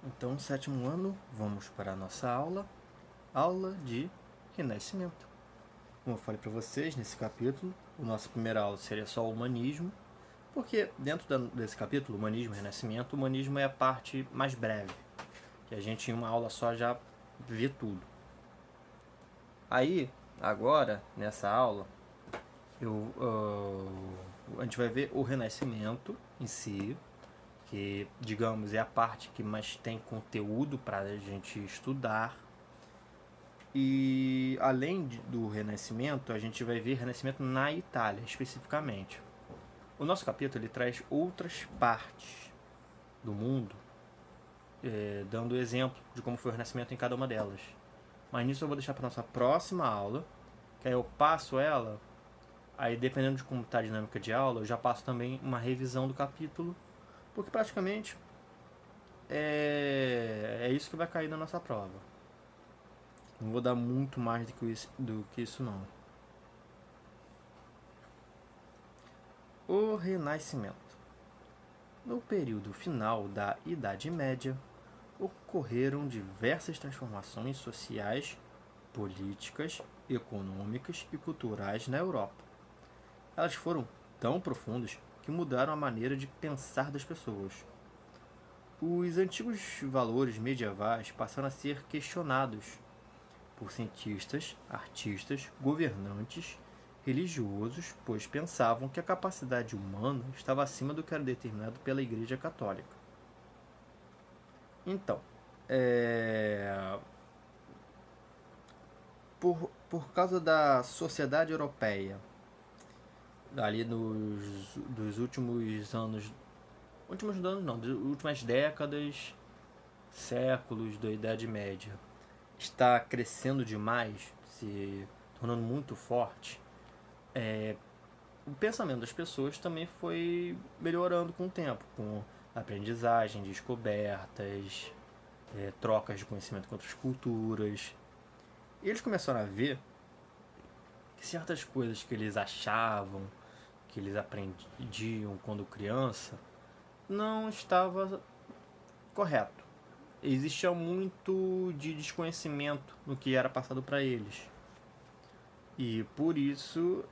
Então, no sétimo ano, vamos para a nossa aula de Renascimento. Como eu falei para vocês, nesse capítulo, a nossa primeira aula seria só o humanismo, porque dentro desse capítulo, humanismo e renascimento, o humanismo é a parte mais breve, que a gente em uma aula só já vê tudo. Aí, agora, nessa aula, a gente vai ver o renascimento em si, que, digamos, é a parte que mais tem conteúdo para a gente estudar. E além do Renascimento, a gente vai ver Renascimento na Itália, especificamente. O nosso capítulo ele traz outras partes do mundo, dando exemplo de como foi o Renascimento em cada uma delas. Mas nisso eu vou deixar para nossa próxima aula, que aí eu passo ela, aí dependendo de como está a dinâmica de aula, eu já passo também uma revisão do capítulo, porque praticamente é isso que vai cair na nossa prova. Não vou dar muito mais do que isso não. O Renascimento. No período final da Idade Média, ocorreram diversas transformações sociais, políticas, econômicas e culturais na Europa. Elas foram tão profundas que mudaram a maneira de pensar das pessoas. Os antigos valores medievais passaram a ser questionados por cientistas, artistas, governantes, religiosos, pois pensavam que a capacidade humana estava acima do que era determinado pela Igreja Católica. Então, por causa da sociedade europeia, ali dos últimos anos, das últimas décadas, séculos da Idade Média, está crescendo demais, se tornando muito forte, o pensamento das pessoas também foi melhorando com o tempo, com aprendizagem, descobertas, trocas de conhecimento com outras culturas. E eles começaram a ver que certas coisas que eles achavam, que eles aprendiam quando criança, não estava correto. Existia muito de desconhecimento no que era passado para eles. E por isso,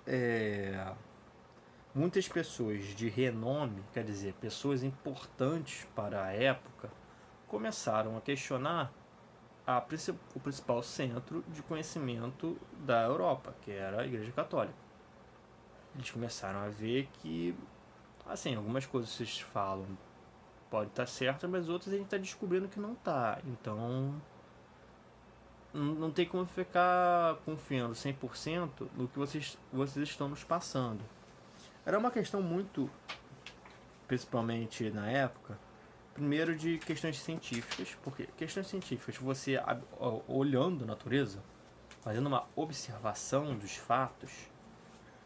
muitas pessoas de renome, quer dizer, pessoas importantes para a época, começaram a questionar o principal centro de conhecimento da Europa, que era a Igreja Católica. Eles começaram a ver que, assim, algumas coisas que vocês falam pode estar certas, mas outras a gente está descobrindo que não está. Então, não tem como ficar confiando 100% no que vocês estão nos passando. Era uma questão muito, principalmente na época, primeiro de questões científicas, porque questões científicas, você olhando a natureza, fazendo uma observação dos fatos,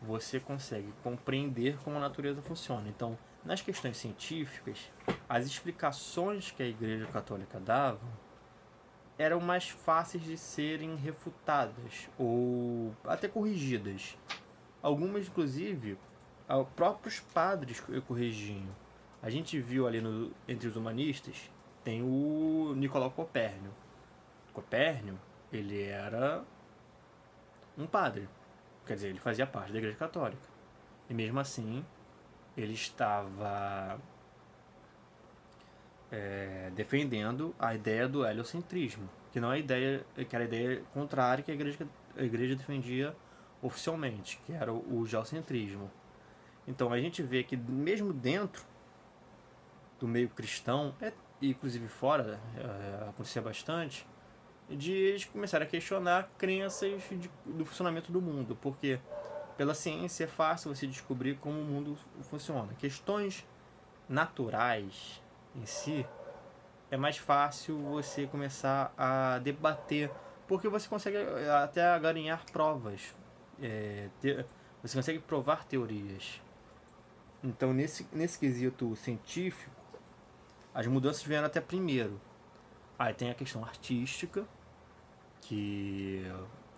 você consegue compreender como a natureza funciona. Então, nas questões científicas, as explicações que a Igreja Católica dava eram mais fáceis de serem refutadas ou até corrigidas. Algumas, inclusive, próprios padres corrigiam. A gente viu ali entre os humanistas, tem o Nicolau Copérnico. Copérnico, ele era um padre. Quer dizer, ele fazia parte da Igreja Católica. E mesmo assim, ele estava defendendo a ideia do heliocentrismo, que não é a ideia, que era a ideia contrária que a igreja defendia oficialmente, que era o geocentrismo. Então a gente vê que mesmo dentro do meio cristão, e inclusive fora, acontecia bastante, de eles começarem a questionar crenças do funcionamento do mundo, porque pela ciência é fácil você descobrir como o mundo funciona. Questões naturais em si, é mais fácil você começar a debater, porque você consegue até agarinhar provas, você consegue provar teorias. Então, nesse quesito científico, as mudanças vieram até primeiro. Aí tem a questão artística, que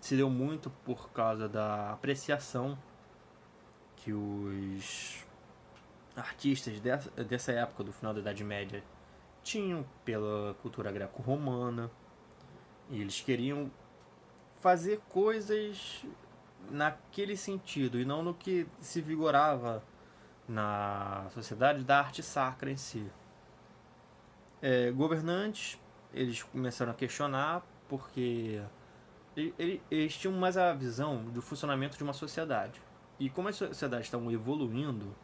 se deu muito por causa da apreciação que os artistas dessa época, do final da Idade Média, tinham pela cultura greco-romana, e eles queriam fazer coisas naquele sentido e não no que se vigorava na sociedade da arte sacra em si. Governantes, eles começaram a questionar porque eles tinham mais a visão do funcionamento de uma sociedade. E como as sociedades estavam evoluindo,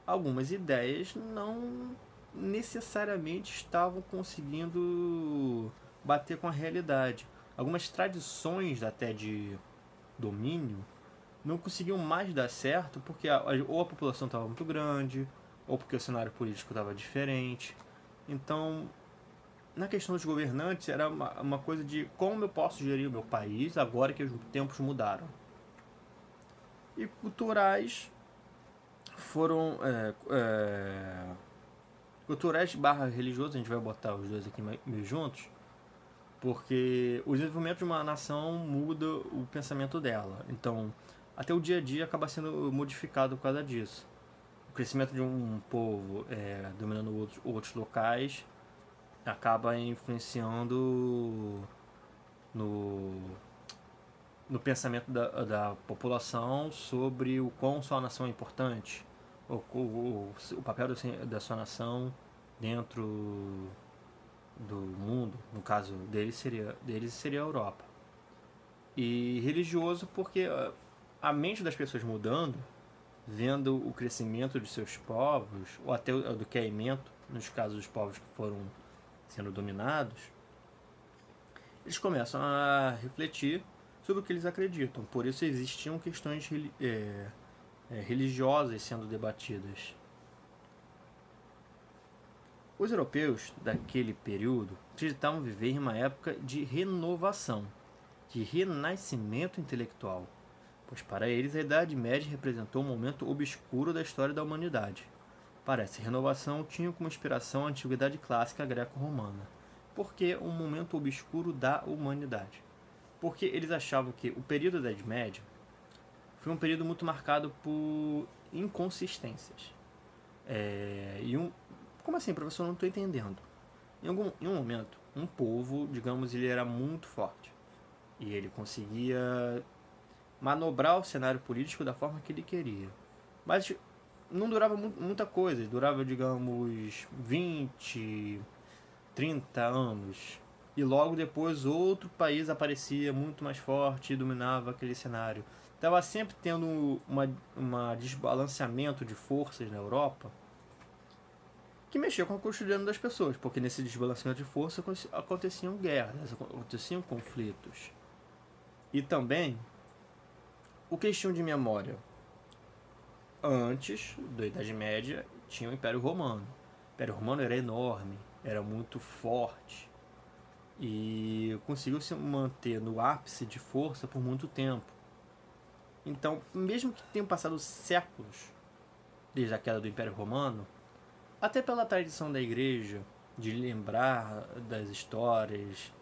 algumas ideias não necessariamente estavam conseguindo bater com a realidade. Algumas tradições até de domínio não conseguiam mais dar certo porque ou a população estava muito grande, ou porque o cenário político estava diferente. Então, na questão dos governantes, era uma coisa de como eu posso gerir o meu país agora que os tempos mudaram. E culturais foram culturais barra religiosos, a gente vai botar os dois aqui meio juntos, porque o desenvolvimento de uma nação muda o pensamento dela. Então, até o dia a dia acaba sendo modificado por causa disso. O crescimento de um povo dominando outros locais acaba influenciando no, no pensamento da população sobre o quão sua nação é importante, o papel da sua nação dentro do mundo. No caso deles seria a Europa. E religioso porque a mente das pessoas mudando, vendo o crescimento de seus povos, ou até o decaimento, nos casos dos povos que foram sendo dominados, eles começam a refletir sobre o que eles acreditam. Por isso existiam questões religiosas sendo debatidas. Os europeus daquele período acreditavam viver em uma época de renovação, de renascimento intelectual, pois para eles a Idade Média representou um momento obscuro da história da humanidade. Para essa renovação tinha como inspiração a antiguidade clássica greco-romana. Por que um momento obscuro da humanidade? Porque eles achavam que o período da Idade Média foi um período muito marcado por inconsistências. Como assim, professor? Não estou entendendo. Em um momento, um povo, digamos, ele era muito forte. E ele conseguia manobrar o cenário político da forma que ele queria. Mas não durava muita coisa. Durava, digamos, 20, 30 anos. E logo depois outro país aparecia muito mais forte e dominava aquele cenário. Estava sempre tendo uma desbalanceamento de forças na Europa que mexia com o cotidiano das pessoas, porque nesse desbalanceamento de força aconteciam guerras, aconteciam conflitos. E também o questão de memória. Antes da Idade Média tinha o Império Romano. O Império Romano era enorme, era muito forte e conseguiu se manter no ápice de força por muito tempo. Então, mesmo que tenham passado séculos desde a queda do Império Romano, até pela tradição da igreja de lembrar das histórias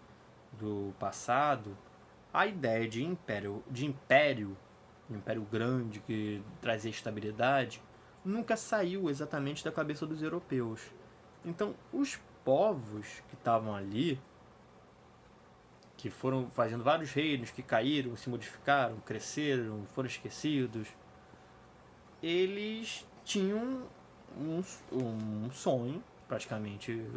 do passado, a ideia de império grande que trazia estabilidade, nunca saiu exatamente da cabeça dos europeus. Então, os povos que estavam ali, que foram fazendo vários reinos que caíram, se modificaram, cresceram, foram esquecidos, eles tinham um sonho, praticamente,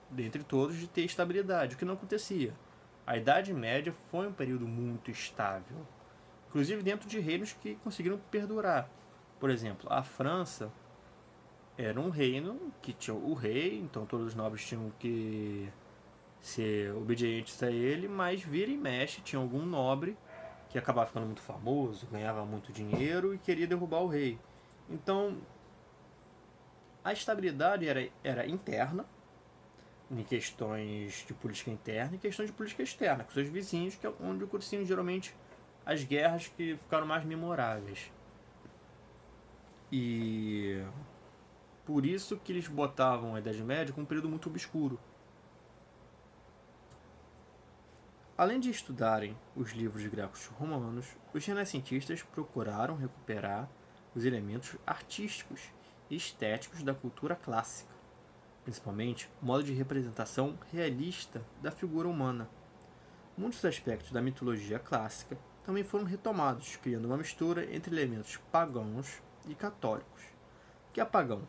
dentre todos, de ter estabilidade, o que não acontecia. A Idade Média foi um período muito estável, inclusive dentro de reinos que conseguiram perdurar. Por exemplo, a França era um reino que tinha o rei, então todos os nobres tinham que ser obedientes a ele, mas vira e mexe tinha algum nobre que acabava ficando muito famoso, ganhava muito dinheiro e queria derrubar o rei. Então, a estabilidade era interna, em questões de política interna e questões de política externa, com seus vizinhos, que é onde ocorriam geralmente as guerras que ficaram mais memoráveis. E por isso que eles botavam a Idade Média como um período muito obscuro. Além de estudarem os livros gregos e romanos, os renascentistas procuraram recuperar os elementos artísticos e estéticos da cultura clássica. principalmente o modo de representação realista da figura humana. Muitos aspectos da mitologia clássica também foram retomados, criando uma mistura entre elementos pagãos e católicos. O que é pagão?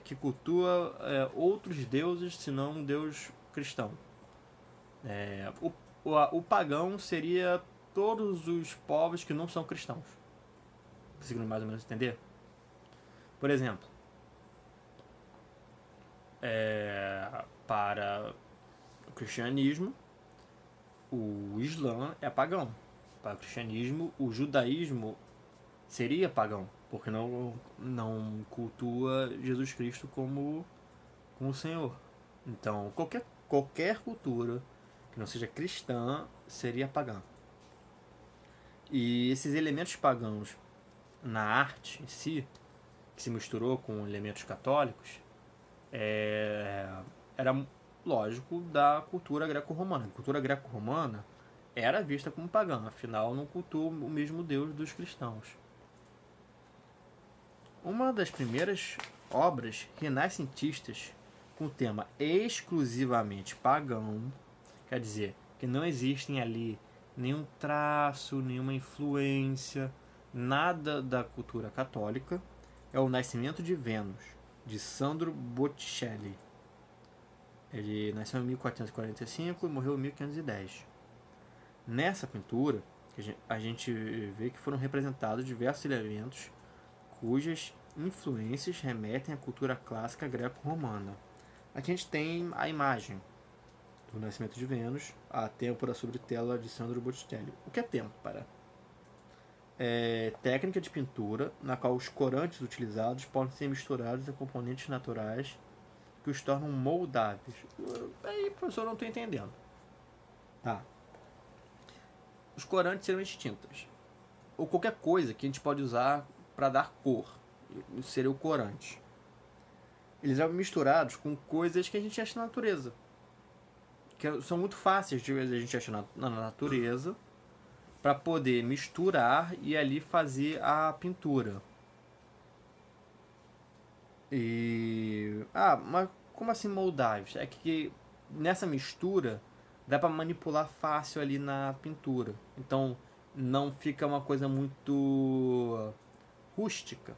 Que cultua outros deuses, senão um deus cristão. O pagão seria todos os povos que não são cristãos. Conseguindo mais ou menos entender? Por exemplo, para o cristianismo, o Islã é pagão. Para o cristianismo, o judaísmo seria pagão, porque não cultua Jesus Cristo como Senhor. Então, qualquer cultura que não seja cristã seria pagã. E esses elementos pagãos na arte em si, que se misturou com elementos católicos, era lógico da cultura greco-romana. A cultura greco-romana era vista como pagã, afinal não cultua o mesmo Deus dos cristãos. Uma das primeiras obras renascentistas com tema exclusivamente pagão, quer dizer, que não existem ali nenhum traço, nenhuma influência, nada da cultura católica, é O Nascimento de Vênus, de Sandro Botticelli. Ele nasceu em 1445 e morreu em 1510. Nessa pintura, a gente vê que foram representados diversos elementos cujas influências remetem à cultura clássica greco-romana. Aqui a gente tem a imagem do Nascimento de Vênus, a têmpora sobre tela de Sandro Botticelli. O que é têmpora? É técnica de pintura na qual os corantes utilizados podem ser misturados a componentes naturais que os tornam moldáveis. Aí, professor, eu não estou entendendo. Tá. Os corantes seriam extintas. Ou qualquer coisa que a gente pode usar para dar cor. Isso seria o corante. Eles eram misturados com coisas que a gente acha na natureza. Que são muito fáceis de a gente achar na natureza para poder misturar e ali fazer a pintura. Mas como assim moldáveis? É que nessa mistura dá para manipular fácil ali na pintura. Então não fica uma coisa muito rústica,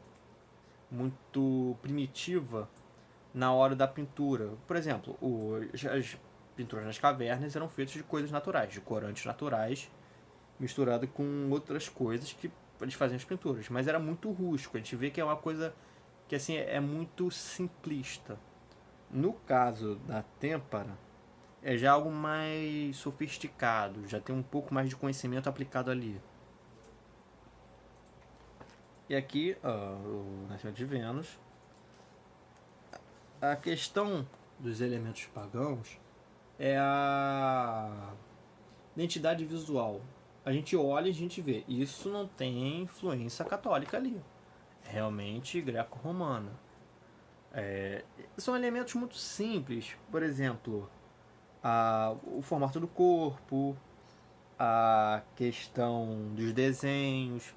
muito primitiva na hora da pintura. Por exemplo, as pinturas nas cavernas eram feitas de coisas naturais, de corantes naturais, misturado com outras coisas que eles faziam as pinturas. Mas era muito rústico. A gente vê que é uma coisa que assim é muito simplista. No caso da têmpora, é já algo mais sofisticado, já tem um pouco mais de conhecimento aplicado ali. E aqui, o Nascimento de Vênus. A questão dos elementos pagãos é a identidade visual. A gente olha e a gente vê, isso não tem influência católica ali. É realmente greco-romana. São elementos muito simples. Por exemplo, o formato do corpo, a questão dos desenhos.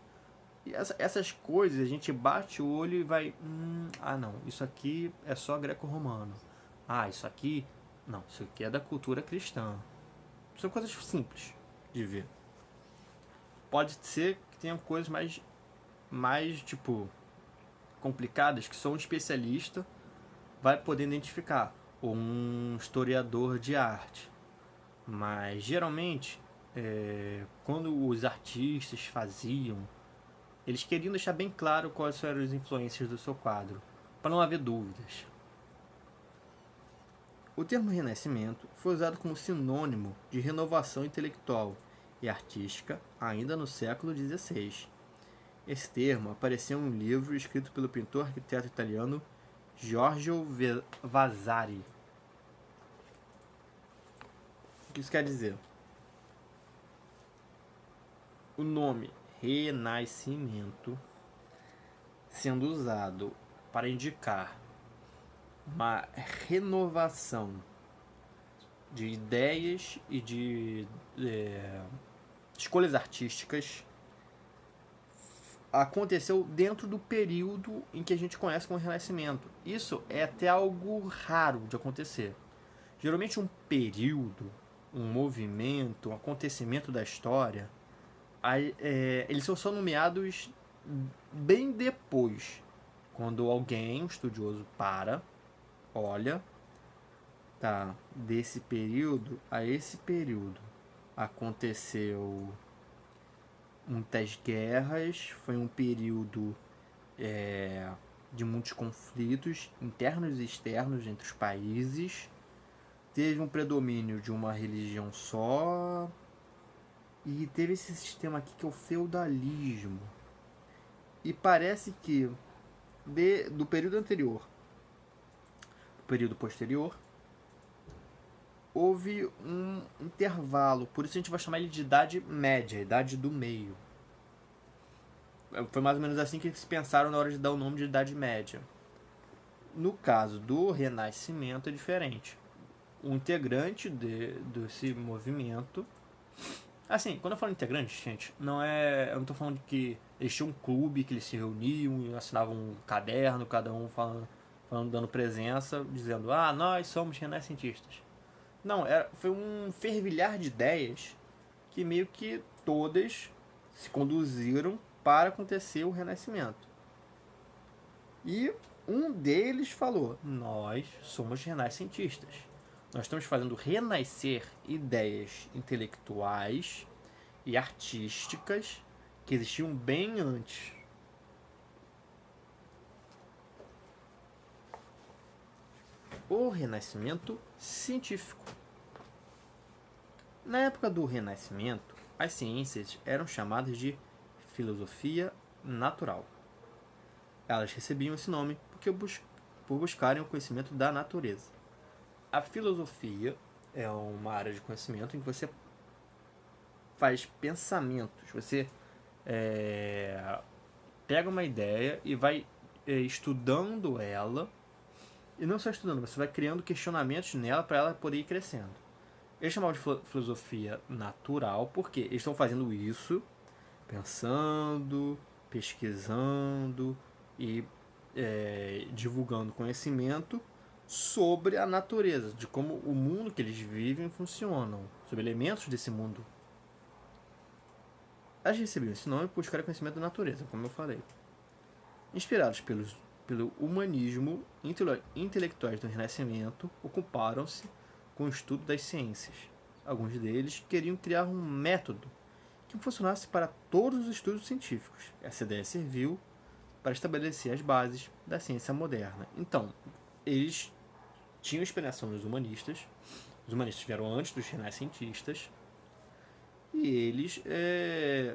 E essas coisas a gente bate o olho e vai... não, isso aqui é só greco-romano. Isso aqui... Não, isso aqui é da cultura cristã. São coisas simples de ver. Pode ser que tenha coisas mais tipo, complicadas que só um especialista vai poder identificar. Ou um historiador de arte. Mas, geralmente, quando os artistas faziam, eles queriam deixar bem claro quais eram as influências do seu quadro, para não haver dúvidas. O termo Renascimento foi usado como sinônimo de renovação intelectual e artística ainda no século XVI. Esse termo apareceu em um livro escrito pelo pintor e arquiteto italiano Giorgio Vasari. O que isso quer dizer? O nome Renascimento, sendo usado para indicar uma renovação de ideias e de escolhas artísticas, aconteceu dentro do período em que a gente conhece como Renascimento. Isso é até algo raro de acontecer. Geralmente um período, um movimento, um acontecimento da história, eles são nomeados bem depois, quando alguém, um estudioso, olha, tá, desse período a esse período aconteceu muitas guerras, foi um período de muitos conflitos internos e externos entre os países, teve um predomínio de uma religião só e teve esse sistema aqui que é o feudalismo. E parece que do período anterior do período posterior houve um intervalo, por isso a gente vai chamar ele de Idade Média, Idade do Meio. Foi mais ou menos assim que eles pensaram na hora de dar o nome de Idade Média. No caso do Renascimento é diferente. O integrante desse movimento... Assim, quando eu falo integrante, gente, eu não tô falando que eles tinham um clube, que eles se reuniam e assinavam um caderno, cada um falando, dando presença, dizendo, nós somos renascentistas. Não, foi um fervilhar de ideias que meio que todas se conduziram para acontecer o Renascimento. E um deles falou, nós somos renascentistas. Nós estamos fazendo renascer ideias intelectuais e artísticas que existiam bem antes. O Renascimento científico. Na época do Renascimento, as ciências eram chamadas de filosofia natural. Elas recebiam esse nome por buscarem o conhecimento da natureza. A filosofia é uma área de conhecimento em que você faz pensamentos, você pega uma ideia e vai estudando ela, e não só estudando, você vai criando questionamentos nela para ela poder ir crescendo. Eles chamavam de filosofia natural porque eles estão fazendo isso pensando, pesquisando e divulgando conhecimento sobre a natureza, de como o mundo que eles vivem funciona, sobre elementos desse mundo. Eles recebiam esse nome por buscar conhecimento da natureza, como eu falei. Inspirados pelo humanismo, intelectuais do Renascimento ocuparam-se com o estudo das ciências. Alguns deles queriam criar um método que funcionasse para todos os estudos científicos. Essa ideia serviu para estabelecer as bases da ciência moderna. Então, eles tinham inspiração nos humanistas. Os humanistas vieram antes dos renascentistas. E eles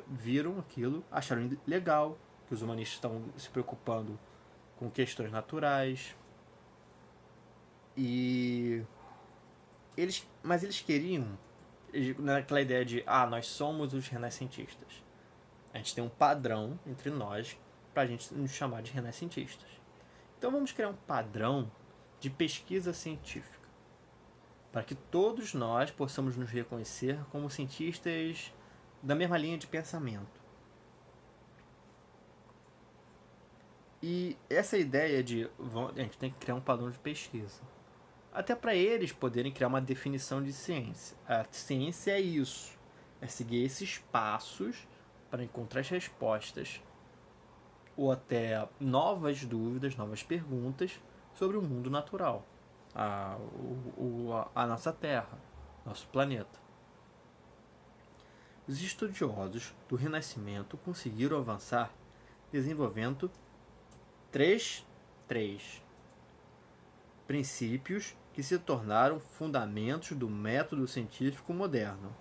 viram aquilo, acharam legal, que os humanistas estavam se preocupando com questões naturais. Mas eles queriam, naquela ideia de, nós somos os renascentistas. A gente tem um padrão entre nós para a gente nos chamar de renascentistas. Então vamos criar um padrão de pesquisa científica, para que todos nós possamos nos reconhecer como cientistas da mesma linha de pensamento. E essa ideia de a gente tem que criar um padrão de pesquisa, até para eles poderem criar uma definição de ciência. A ciência é isso, é seguir esses passos para encontrar as respostas ou até novas dúvidas, novas perguntas sobre o mundo natural, a nossa Terra, nosso planeta. Os estudiosos do Renascimento conseguiram avançar desenvolvendo três princípios que se tornaram fundamentos do método científico moderno.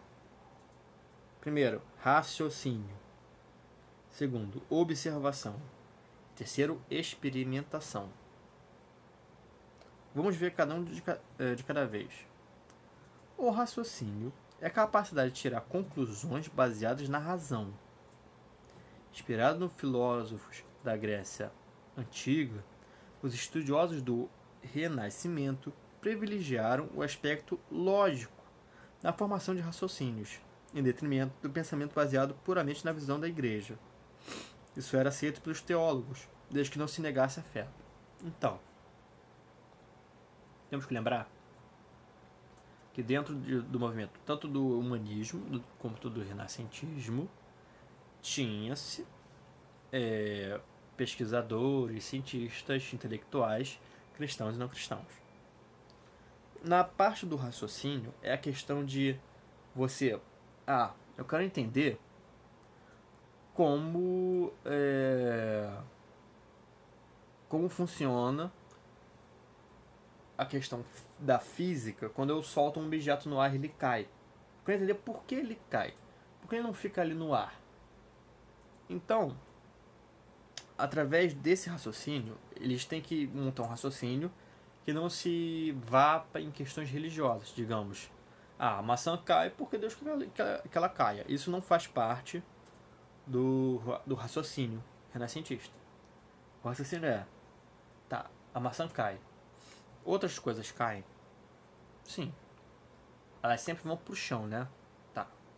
Primeiro, raciocínio. Segundo, observação. Terceiro, experimentação. Vamos ver cada um de cada vez. O raciocínio é a capacidade de tirar conclusões baseadas na razão. Inspirado nos filósofos da Grécia Antiga, os estudiosos do Renascimento privilegiaram o aspecto lógico na formação de raciocínios, em detrimento do pensamento baseado puramente na visão da Igreja. Isso era aceito pelos teólogos, desde que não se negasse a fé. Então, temos que lembrar que dentro do movimento, tanto do humanismo quanto do renascentismo, tinha-se pesquisadores, cientistas, intelectuais, cristãos e não cristãos. Na parte do raciocínio, é a questão de você... eu quero entender como funciona a questão da física quando eu solto um objeto no ar e ele cai. Eu quero entender por que ele cai. Por que ele não fica ali no ar? Então, através desse raciocínio, eles têm que montar um raciocínio que não se vá em questões religiosas, digamos. A maçã cai porque Deus quer que ela caia. Isso não faz parte do raciocínio renascentista. O raciocínio é, a maçã cai. Outras coisas caem? Sim. Elas sempre vão pro chão, né?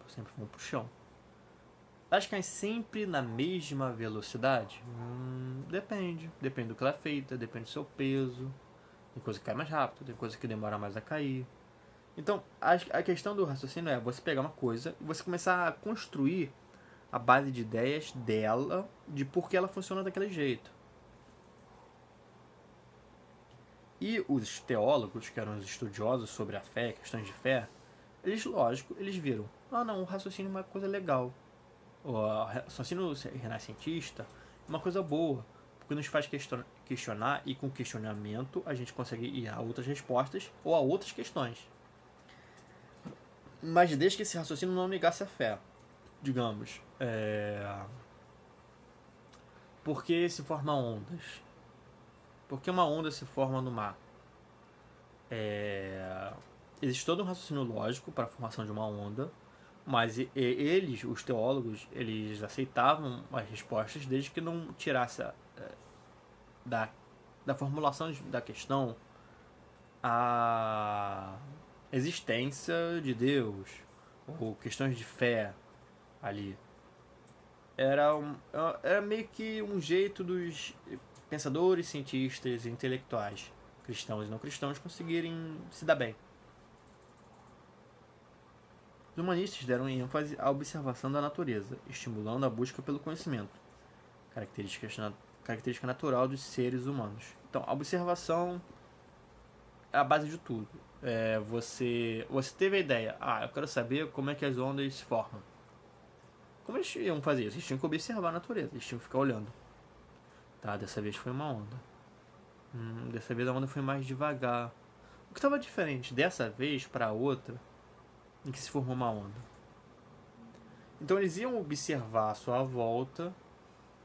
Sempre vão pro chão. Elas caem sempre na mesma velocidade? Depende. Depende do que ela é feita, depende do seu peso. Tem coisa que cai mais rápido, tem coisa que demora mais a cair. Então, a questão do raciocínio é você pegar uma coisa e você começar a construir a base de ideias dela, de por que ela funciona daquele jeito. E os teólogos, que eram os estudiosos sobre a fé, questões de fé, eles, lógico, eles viram, o raciocínio é uma coisa legal. O raciocínio renascentista é uma coisa boa, porque nos faz questionar, e com questionamento a gente consegue ir a outras respostas ou a outras questões. Mas desde que esse raciocínio não negasse a fé. Digamos, por que se formam ondas? Por que uma onda se forma no mar? Existe todo um raciocínio lógico para a formação de uma onda, mas eles, os teólogos, eles aceitavam as respostas desde que não tirasse da formulação da questão a existência de Deus ou questões de fé ali. Era meio que um jeito dos pensadores, cientistas e intelectuais, cristãos e não cristãos, conseguirem se dar bem. Os humanistas deram ênfase à observação da natureza, estimulando a busca pelo conhecimento, característica natural dos seres humanos. Então, a observação é a base de tudo. Você teve a ideia, eu quero saber como é que as ondas se formam. Como eles iam fazer isso? Eles tinham que observar a natureza, eles tinham que ficar olhando. Dessa vez foi uma onda. Dessa vez a onda foi mais devagar. O que estava diferente dessa vez para a outra em que se formou uma onda? Então eles iam observar a sua volta,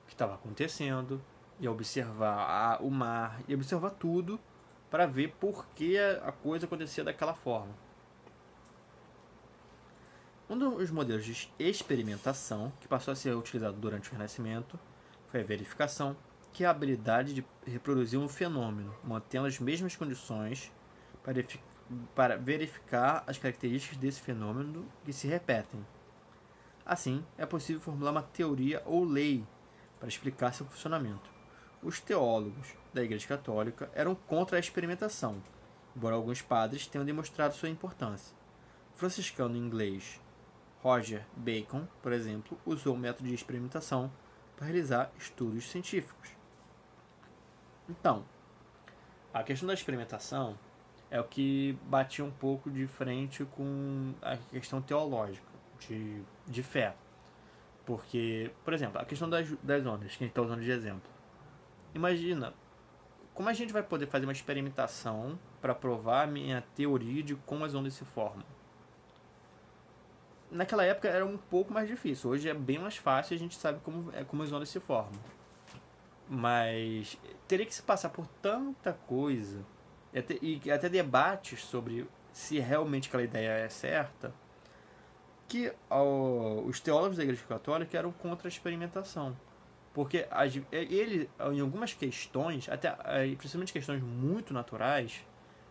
o que estava acontecendo, ia observar o mar, ia observar tudo para ver por que a coisa acontecia daquela forma. Um dos modelos de experimentação que passou a ser utilizado durante o Renascimento foi a verificação, que é a habilidade de reproduzir um fenômeno, mantendo as mesmas condições para verificar as características desse fenômeno que se repetem. Assim, é possível formular uma teoria ou lei para explicar seu funcionamento. Os teólogos da Igreja Católica eram contra a experimentação, embora alguns padres tenham demonstrado sua importância. O franciscano inglês Roger Bacon, por exemplo, usou o método de experimentação para realizar estudos científicos. Então, a questão da experimentação é o que batia um pouco de frente com a questão teológica, de fé. Porque, por exemplo, a questão das ondas, que a gente está usando de exemplo. Imagina, como a gente vai poder fazer uma experimentação para provar a minha teoria de como as ondas se formam? Naquela época era um pouco mais difícil, hoje é bem mais fácil e a gente sabe como as ondas se formam. Mas teria que se passar por tanta coisa e até debates sobre se realmente aquela ideia é certa, que os teólogos da Igreja Católica eram contra a experimentação. Porque ele, em algumas questões, até principalmente questões muito naturais,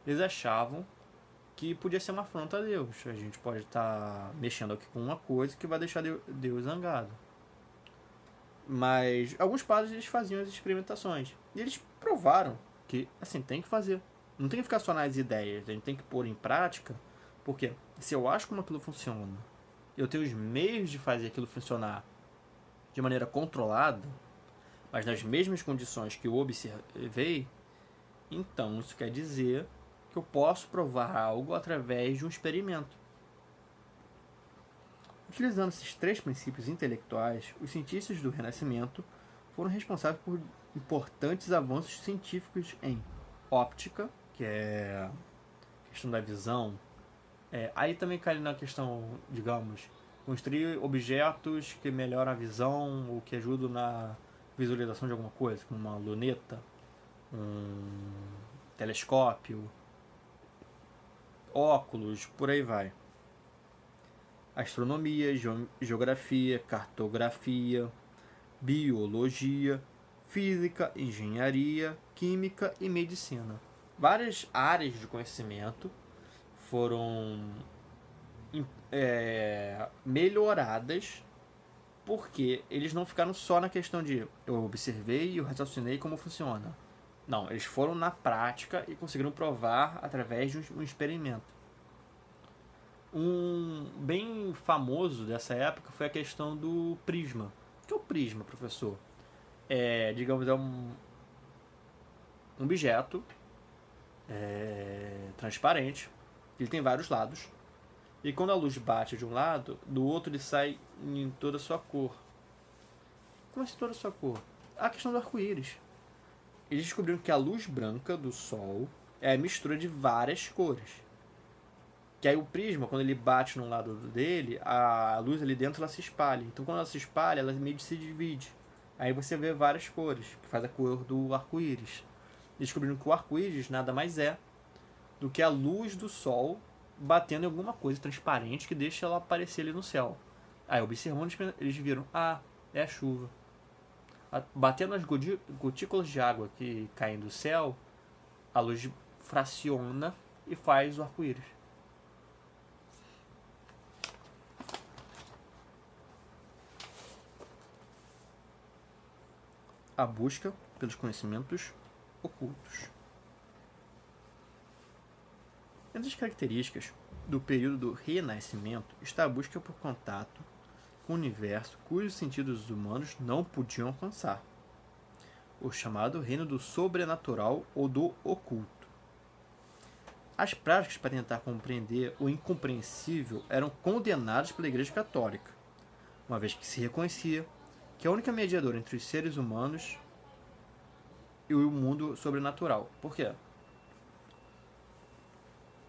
eles achavam que podia ser uma afronta a Deus. A gente pode estar mexendo aqui com uma coisa que vai deixar Deus zangado. Mas alguns padres eles faziam as experimentações. E eles provaram que, assim, tem que fazer. Não tem que ficar só nas ideias, a gente tem que pôr em prática, porque se eu acho como aquilo funciona, eu tenho os meios de fazer aquilo funcionar de maneira controlada, mas nas mesmas condições que eu observei, então isso quer dizer que eu posso provar algo através de um experimento. Utilizando esses três princípios intelectuais, os cientistas do Renascimento foram responsáveis por importantes avanços científicos em óptica, que é a questão da visão. Aí também cai na questão, digamos, construir objetos que melhoram a visão ou que ajudam na visualização de alguma coisa, como uma luneta, um telescópio, óculos, por aí vai. Astronomia, geografia, cartografia, biologia, física, engenharia, química e medicina. Várias áreas de conhecimento foram melhoradas porque eles não ficaram só na questão de eu observei e eu raciocinei como funciona. Não, eles foram na prática e conseguiram provar através de um experimento. Um bem famoso dessa época foi a questão do prisma. O que é o prisma, professor? Digamos, é um objeto transparente. Ele tem vários lados. E quando a luz bate de um lado, do outro ele sai em toda a sua cor. Como assim toda a sua cor? A questão do arco-íris. Eles descobriram que a luz branca do Sol é a mistura de várias cores. Que aí o prisma, quando ele bate num lado dele, a luz ali dentro ela se espalha. Então quando ela se espalha, ela meio que se divide. Aí você vê várias cores, que faz a cor do arco-íris. Descobriram que o arco-íris nada mais é do que a luz do Sol batendo em alguma coisa transparente que deixa ela aparecer ali no céu. Aí observando, eles viram, é a chuva. Batendo nas gotículas de água que caem do céu, a luz fraciona e faz o arco-íris. A busca pelos conhecimentos ocultos. Entre as características do período do Renascimento está a busca por contato com o universo cujos sentidos humanos não podiam alcançar, o chamado reino do sobrenatural ou do oculto. As práticas para tentar compreender o incompreensível eram condenadas pela Igreja Católica, uma vez que se reconhecia que a única mediadora entre os seres humanos e o mundo sobrenatural. Por quê?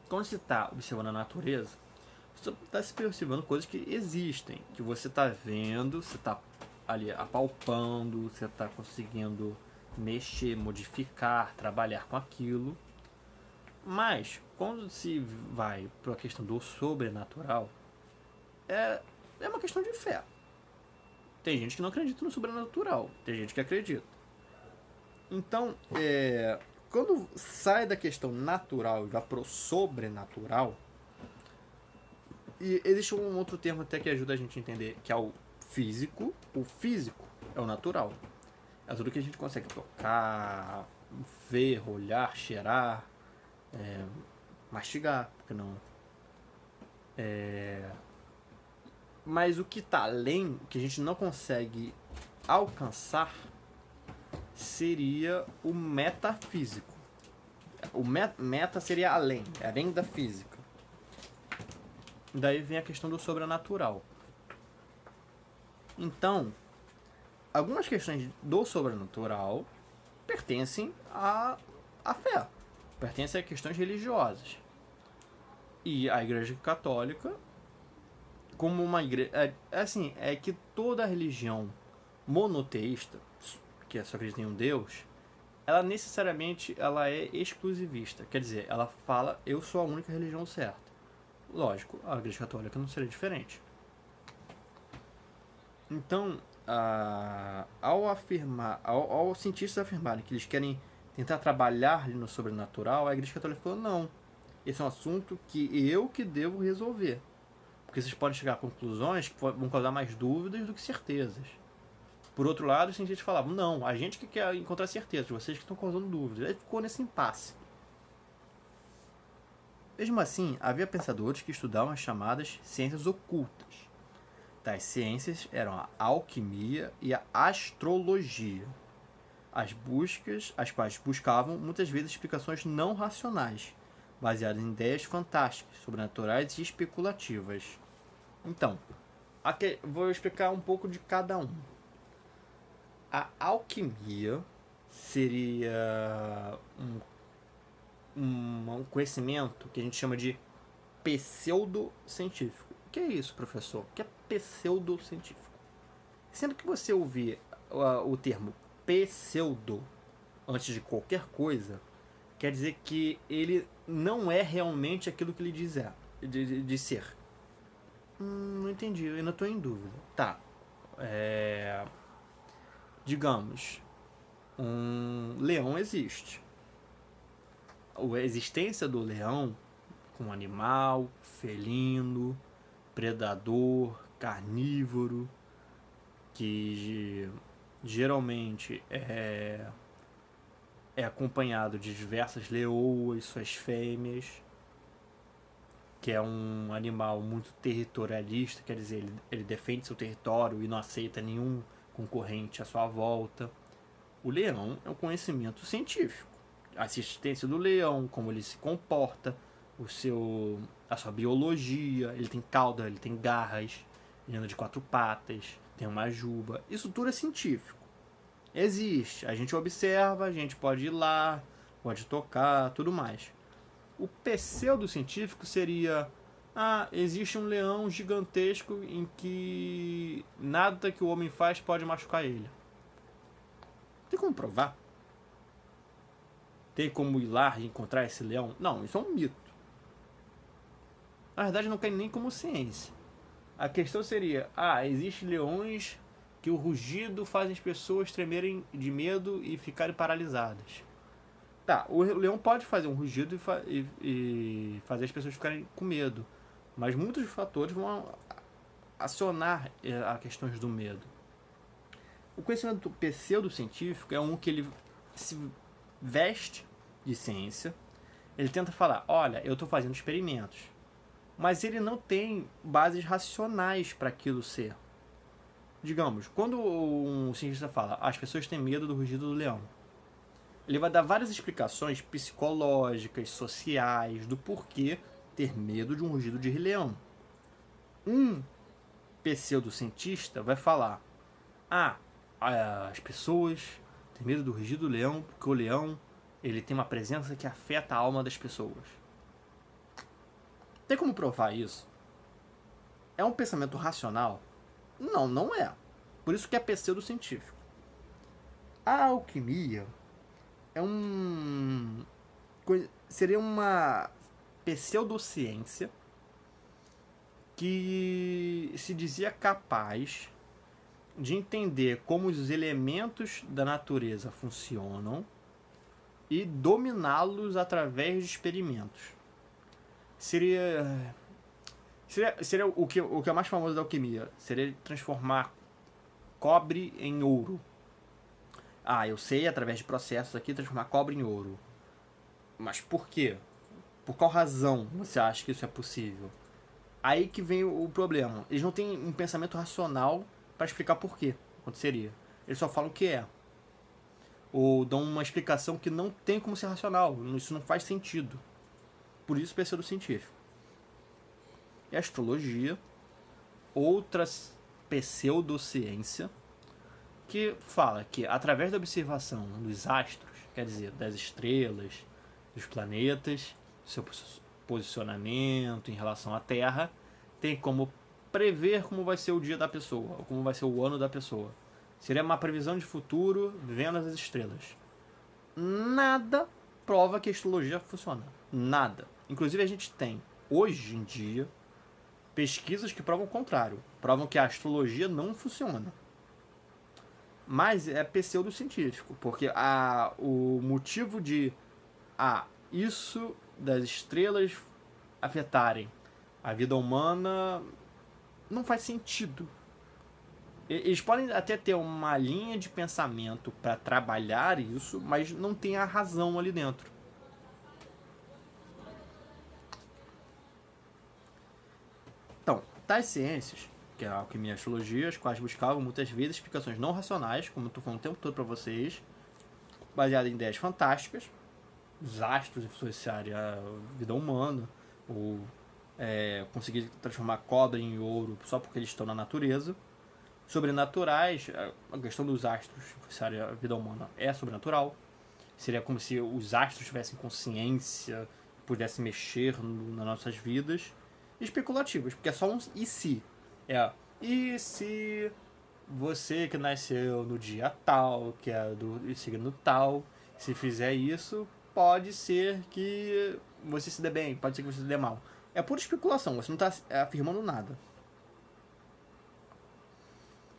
Quando você está observando a natureza, você está se percebendo coisas que existem, que você está vendo, você está ali apalpando, você está conseguindo mexer, modificar, trabalhar com aquilo. Mas, quando se vai para a questão do sobrenatural, é uma questão de fé. Tem gente que não acredita no sobrenatural, tem gente que acredita. Então, quando sai da questão natural e vai pro sobrenatural, e existe um outro termo até que ajuda a gente a entender, que é o físico. O físico é o natural. É tudo que a gente consegue tocar, ver, olhar, cheirar, mastigar, porque não. Mas o que está além, o que a gente não consegue alcançar, seria o metafísico. O meta seria além da física. Daí vem a questão do sobrenatural. Então, algumas questões do sobrenatural pertencem à fé, pertencem a questões religiosas. E a Igreja Católica, como uma igreja, é que toda religião monoteísta, que só acredita em um Deus, ela necessariamente ela é exclusivista. Quer dizer, ela fala, eu sou a única religião certa. Lógico, a Igreja Católica não seria diferente. Então, ao cientistas afirmarem que eles querem tentar trabalhar ali no sobrenatural, a Igreja Católica falou, não, esse é um assunto que eu que devo resolver. Porque vocês podem chegar a conclusões que vão causar mais dúvidas do que certezas. Por outro lado, os cientistas falavam, não, a gente que quer encontrar certeza, vocês que estão causando dúvidas. Aí ficou nesse impasse. Mesmo assim, havia pensadores que estudavam as chamadas ciências ocultas. Tais ciências eram a alquimia e a astrologia, as quais buscavam muitas vezes explicações não racionais, baseadas em ideias fantásticas, sobrenaturais e especulativas. Então, vou explicar um pouco de cada um. A alquimia seria um conhecimento que a gente chama de pseudocientífico. O que é isso, professor? O que é pseudocientífico? Sempre que você ouvir o termo pseudo antes de qualquer coisa, quer dizer que ele não é realmente aquilo que ele diz de ser. Não entendi, eu ainda estou em dúvida. Tá. Digamos, um leão existe. A existência do leão, como animal, felino, predador, carnívoro, que geralmente é acompanhado de diversas leoas, suas fêmeas, que é um animal muito territorialista, quer dizer, ele defende seu território e não aceita nenhum concorrente à sua volta. O leão é um conhecimento científico. A existência do leão, como ele se comporta, a sua biologia, ele tem cauda, ele tem garras, ele anda de 4 patas, tem uma juba. Isso tudo é científico. Existe. A gente observa, a gente pode ir lá, pode tocar, tudo mais. O pseudocientífico seria: existe um leão gigantesco em que nada que o homem faz pode machucar ele. Tem como provar? Tem como ir lá e encontrar esse leão? Não, isso é um mito. Na verdade, não cai nem como ciência. A questão seria: existem leões que o rugido faz as pessoas tremerem de medo e ficarem paralisadas. Tá, o leão pode fazer um rugido e fazer as pessoas ficarem com medo. Mas muitos fatores vão acionar as questões do medo. O conhecimento pseudocientífico é um que ele se veste de ciência. Ele tenta falar: olha, eu estou fazendo experimentos. Mas ele não tem bases racionais para aquilo ser. Digamos, quando um cientista fala: as pessoas têm medo do rugido do leão, ele vai dar várias explicações psicológicas, sociais, do porquê ter medo de um rugido de leão. Um pseudocientista vai falar: as pessoas têm medo do rugido do leão porque o leão ele tem uma presença que afeta a alma das pessoas. Tem como provar isso? É um pensamento racional? Não, não é. Por isso que é pseudocientífico. A alquimia seria uma pseudociência que se dizia capaz de entender como os elementos da natureza funcionam e dominá-los através de experimentos. Seria o que é mais famoso da alquimia. Seria transformar cobre em ouro. Eu sei, através de processos aqui, transformar cobre em ouro. Mas por quê? Por qual razão você acha que isso é possível? Aí que vem o problema. Eles não têm um pensamento racional para explicar por quê aconteceria. Eles só falam o que é. Ou dão uma explicação que não tem como ser racional. Isso não faz sentido. Por isso, pseudocientífico. E a astrologia, outra pseudociência, que fala que através da observação dos astros, quer dizer, das estrelas, dos planetas, seu posicionamento em relação à Terra, tem como prever como vai ser o dia da pessoa, ou como vai ser o ano da pessoa. Seria uma previsão de futuro vendo as estrelas. Nada prova que a astrologia funciona. Nada. Inclusive a gente tem, hoje em dia, pesquisas que provam o contrário. Provam que a astrologia não funciona. Mas é pseudocientífico, porque o motivo de isso das estrelas afetarem a vida humana não faz sentido. Eles podem até ter uma linha de pensamento para trabalhar isso, mas não tem a razão ali dentro. Então, tais ciências, que é a alquimia e a astrologia, as quais buscavam muitas vezes explicações não racionais, como eu estou falando o tempo todo para vocês, baseadas em ideias fantásticas, os astros influenciarem a vida humana, ou conseguir transformar cobre em ouro só porque eles estão na natureza. Sobrenaturais, a questão dos astros influenciarem a vida humana é sobrenatural. Seria como se os astros tivessem consciência, pudessem mexer nas nossas vidas. Especulativas, porque é só um e se. E se você que nasceu no dia tal, que é do signo tal, se fizer isso, pode ser que você se dê bem, pode ser que você se dê mal. É pura especulação, você não está afirmando nada.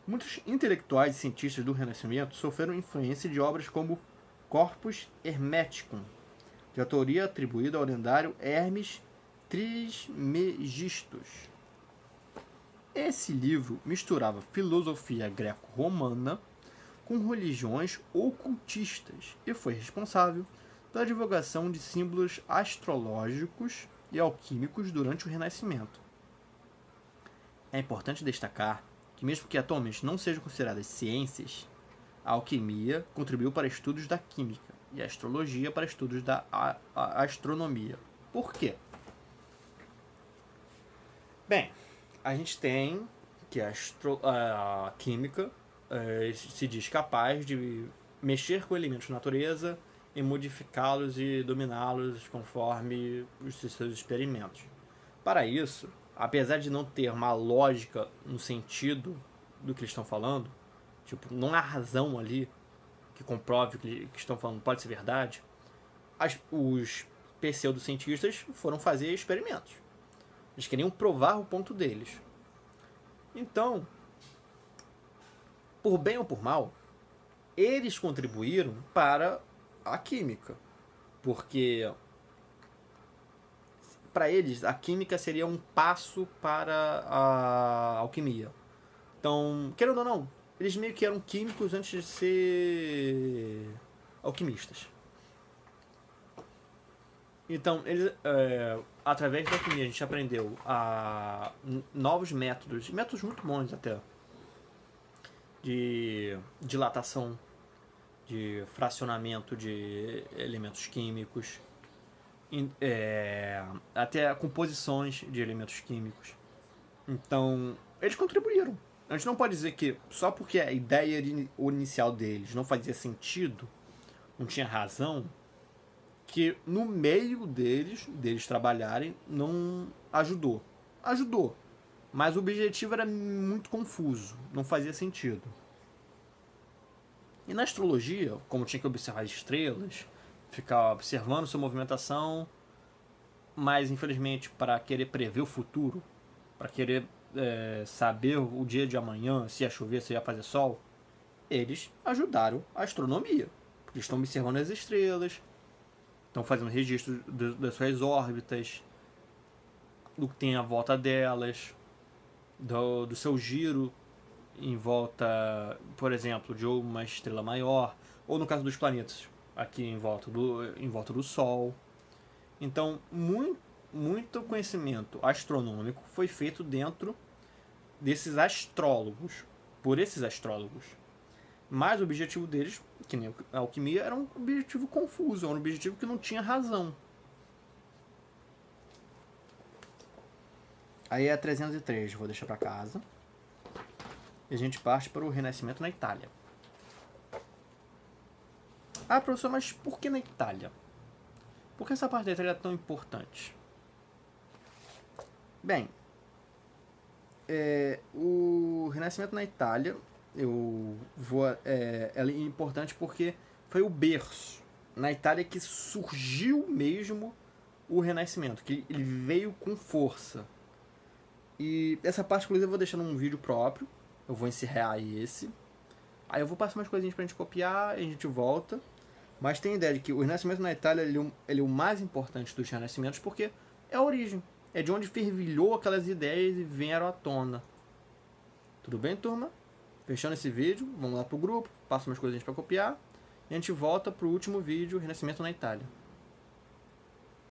Muitos intelectuais e cientistas do Renascimento sofreram influência de obras como Corpus Hermeticum, de autoria atribuída ao lendário Hermes Trismegistus. Esse livro misturava filosofia greco-romana com religiões ocultistas e foi responsável pela divulgação de símbolos astrológicos e alquímicos durante o Renascimento. É importante destacar que, mesmo que atualmente não sejam consideradas ciências, a alquimia contribuiu para estudos da química e a astrologia para estudos da astronomia. Por quê? Bem, a gente tem que a química se diz capaz de mexer com elementos da natureza e modificá-los e dominá-los conforme os seus experimentos. Para isso, apesar de não ter uma lógica no sentido do que eles estão falando, tipo, não há razão ali que comprove o que estão falando pode ser verdade, os pseudocientistas foram fazer experimentos. Eles queriam provar o ponto deles. Então, por bem ou por mal, eles contribuíram para a química. Porque para eles a química seria um passo para a alquimia. Então, querendo ou não, eles meio que eram químicos antes de ser alquimistas. Então, eles, através da alquimia, a gente aprendeu novos métodos muito bons até, de dilatação, de fracionamento de elementos químicos, até composições de elementos químicos. Então, eles contribuíram. A gente não pode dizer que só porque a ideia inicial deles não fazia sentido, não tinha razão, que no meio deles trabalharem, não ajudou. Ajudou, mas o objetivo era muito confuso, não fazia sentido. E na astrologia, como tinha que observar as estrelas, ficar observando sua movimentação, mas infelizmente para querer prever o futuro, para querer saber o dia de amanhã, se ia chover, se ia fazer sol, eles ajudaram a astronomia, porque estão observando as estrelas, estão fazendo registro das suas órbitas, do que tem à volta delas, do seu giro em volta, por exemplo, de uma estrela maior, ou no caso dos planetas, aqui em volta do Sol. Então, muito conhecimento astronômico foi feito dentro desses astrólogos, por esses astrólogos. Mas o objetivo deles, que nem a alquimia, era um objetivo confuso, era um objetivo que não tinha razão. Aí é 303, vou deixar para casa. E a gente parte para o Renascimento na Itália. Ah, professor, mas por que na Itália? Por que essa parte da Itália é tão importante? Bem, o Renascimento na Itália ela é importante porque foi o berço na Itália que surgiu mesmo o Renascimento, que ele veio com força. E essa parte, inclusive, eu vou deixar num vídeo próprio. Eu vou encerrar esse. Aí eu vou passar umas coisinhas pra gente copiar e a gente volta. Mas tem a ideia de que o Renascimento na Itália ele é o mais importante dos renascimentos porque é a origem. É de onde fervilhou aquelas ideias e vieram à tona. Tudo bem, turma? Fechando esse vídeo, vamos lá pro grupo, passo umas coisinhas para copiar, e a gente volta pro último vídeo, Renascimento na Itália.